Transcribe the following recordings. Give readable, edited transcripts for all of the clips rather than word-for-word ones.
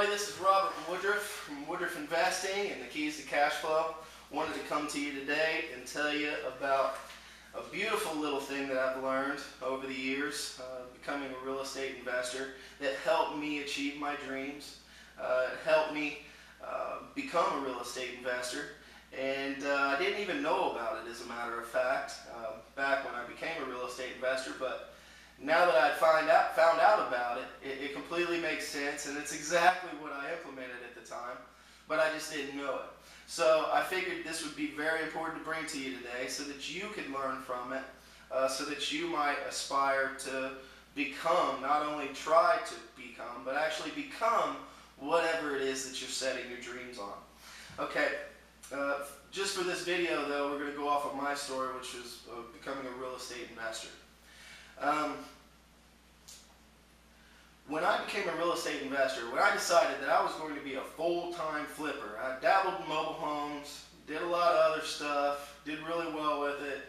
everybody, this is Robert from Woodruff Investing and the Keys to Cash Flow. Wanted to come to you today and tell you about a beautiful little thing that I've learned over the years, becoming a real estate investor, that helped me achieve my dreams. It helped me become a real estate investor, and I didn't even know about it, as a matter of fact, back when I became a real estate investor. But now that I found out about it, it completely makes sense, and it's exactly what I implemented at the time, but I just didn't know it. So I figured this would be very important to bring to you today so that you could learn from it, so that you might aspire to become, not only try to become, but actually become whatever it is that you're setting your dreams on. Okay, just for this video though, we're going to go off of my story, which was becoming a real estate investor. When I became a real estate investor, when I decided that I was going to be a full-time flipper, I dabbled in mobile homes, did a lot of other stuff, did really well with it,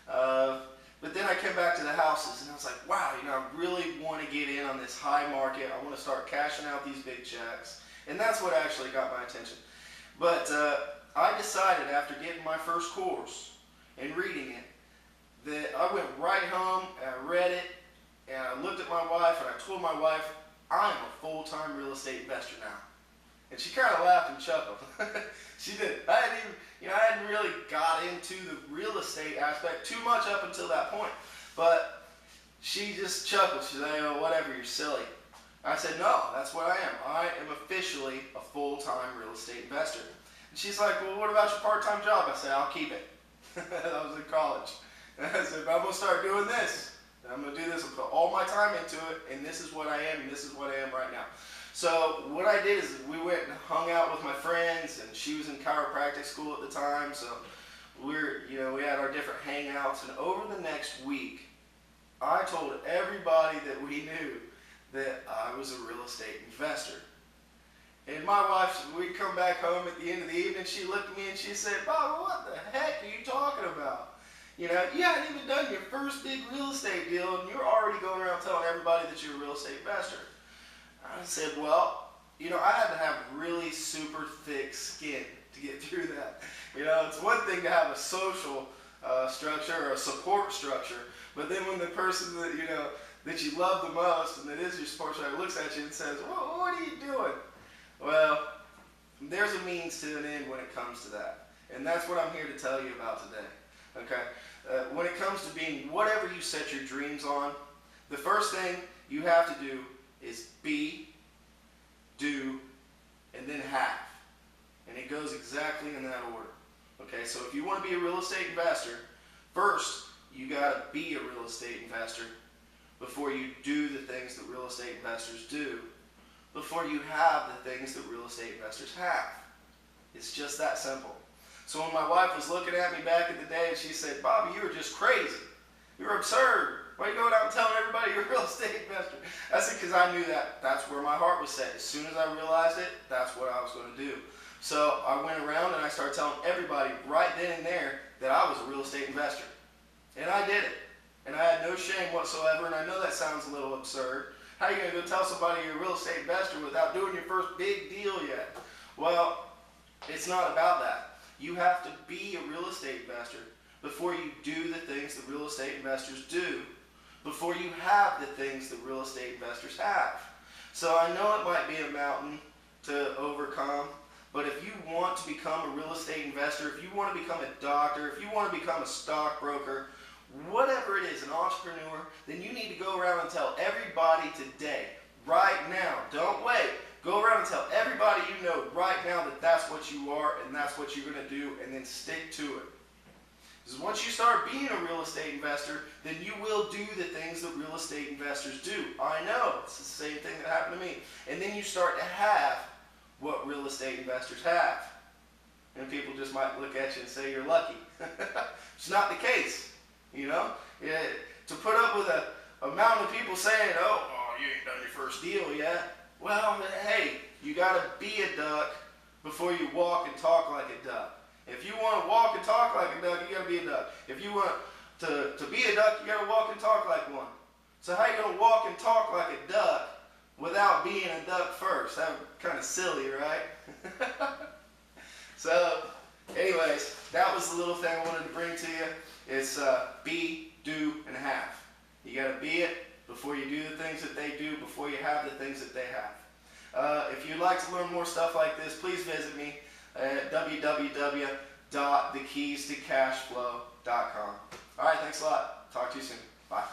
but then I came back to the houses and I was like, wow, I really want to get in on this high market. I want to start cashing out these big checks, and that's what actually got my attention. But I decided, after getting my first course and reading it, that I went right home and I read it, and I looked at my wife and I told my wife, I'm a full-time real estate investor now. And she kind of laughed and chuckled. She did. I hadn't really got into the real estate aspect too much up until that point. But she just chuckled. She said, oh, whatever, you're silly. I said, no, that's what I am. I am officially a full-time real estate investor. And she's like, well, what about your part-time job? I said, I'll keep it. I was in college. And I said, I'm going to start doing this. I'm going to do this and put all my time into it, and this is what I am, and this is what I am right now. So what I did is we went and hung out with my friends, and she was in chiropractic school at the time, so we had our different hangouts, and over the next week, I told everybody that we knew that I was a real estate investor. And my wife, we'd come back home at the end of the evening, she looked at me and she said, Bob, what the heck are you talking about? You hadn't even done your first big real estate deal, and you're already going around telling everybody that you're a real estate investor. I said, well, I had to have really super thick skin to get through that. It's one thing to have a social structure or a support structure, but then when the person that that you love the most and that is your support structure looks at you and says, well, what are you doing? Well, there's a means to an end when it comes to that, and that's what I'm here to tell you about today. Okay, when it comes to being whatever you set your dreams on, the first thing you have to do is be, do, and then have. And it goes exactly in that order. Okay, so if you want to be a real estate investor, first you got to be a real estate investor before you do the things that real estate investors do, before you have the things that real estate investors have. It's just that simple. So when my wife was looking at me back in the day and she said, Bobby, you were just crazy. You were absurd. Why are you going out and telling everybody you're a real estate investor? I said, because I knew that's where my heart was set. As soon as I realized it, that's what I was going to do. So I went around and I started telling everybody right then and there that I was a real estate investor. And I did it. And I had no shame whatsoever, and I know that sounds a little absurd. How are you going to go tell somebody you're a real estate investor without doing your first big deal yet? Well, it's not about that. You have to be a real estate investor before you do the things that real estate investors do, before you have the things that real estate investors have. So I know it might be a mountain to overcome, but if you want to become a real estate investor, if you want to become a doctor, if you want to become a stockbroker, whatever it is, an entrepreneur, then you need to go around and tell everybody today, right now, don't wait. Go around and tell everybody you know right now that that's what you are and that's what you're going to do, and then stick to it. Because once you start being a real estate investor, then you will do the things that real estate investors do. I know, it's the same thing that happened to me. And then you start to have what real estate investors have. And people just might look at you and say you're lucky. It's not the case, To put up with a mountain of people saying, oh, you ain't done your first deal yet. Well, hey, you got to be a duck before you walk and talk like a duck. If you want to walk and talk like a duck, you got to be a duck. If you want to be a duck, you got to walk and talk like one. So how are you going to walk and talk like a duck without being a duck first. That was kind of silly, right? So, anyways, that was the little thing I wanted to bring to you. It's be, do, and have. You got to be it before you do the things that they do, before you have the things that they have. If you'd like to learn more stuff like this, please visit me at www.thekeystoCashflow.com. All right, thanks a lot. Talk to you soon. Bye.